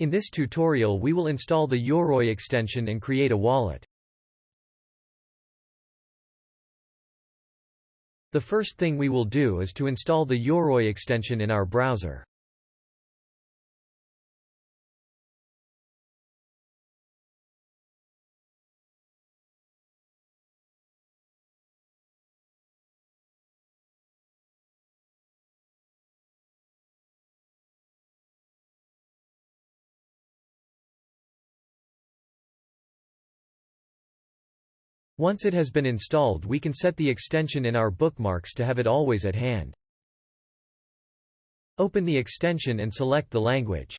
In this tutorial we will install the Yoroi extension and create a wallet. The first thing we will do is to install the Yoroi extension in our browser. Once it has been installed, we can set the extension in our bookmarks to have it always at hand. Open the extension and select the language.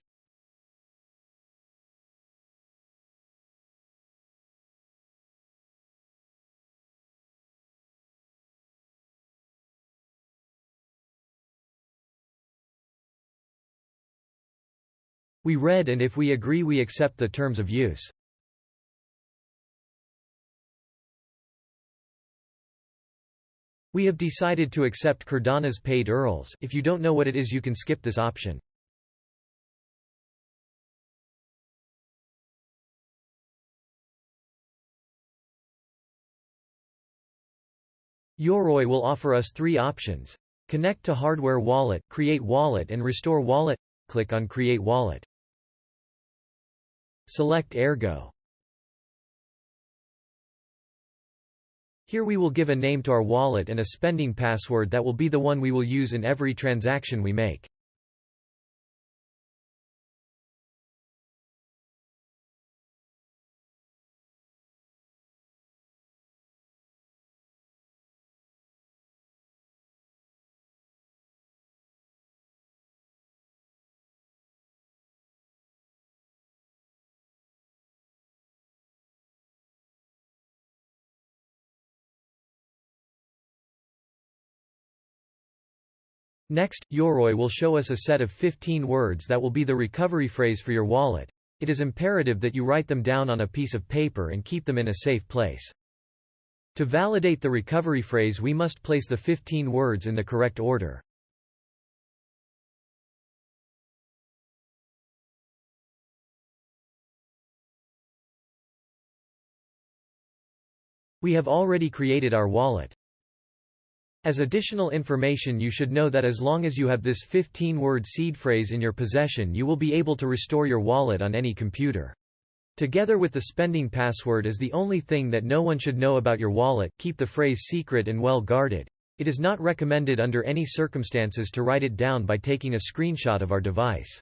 We read, and if we agree we accept the terms of use. We have decided to accept Cardano's paid URLs. If you don't know what it is, you can skip this option. Yoroi will offer us three options: connect to hardware wallet, create wallet, and restore wallet. Click on Create Wallet. Select Ergo. Here we will give a name to our wallet and a spending password that will be the one we will use in every transaction we make. Next, Yoroi will show us a set of 15 words that will be the recovery phrase for your wallet. It is imperative that you write them down on a piece of paper and keep them in a safe place. To validate the recovery phrase, we must place the 15 words in the correct order. We have already created our wallet. As additional information, you should know that as long as you have this 15-word seed phrase in your possession, you will be able to restore your wallet on any computer. Together with the spending password is the only thing that no one should know about your wallet. Keep the phrase secret and well guarded. It is not recommended under any circumstances to write it down by taking a screenshot of our device.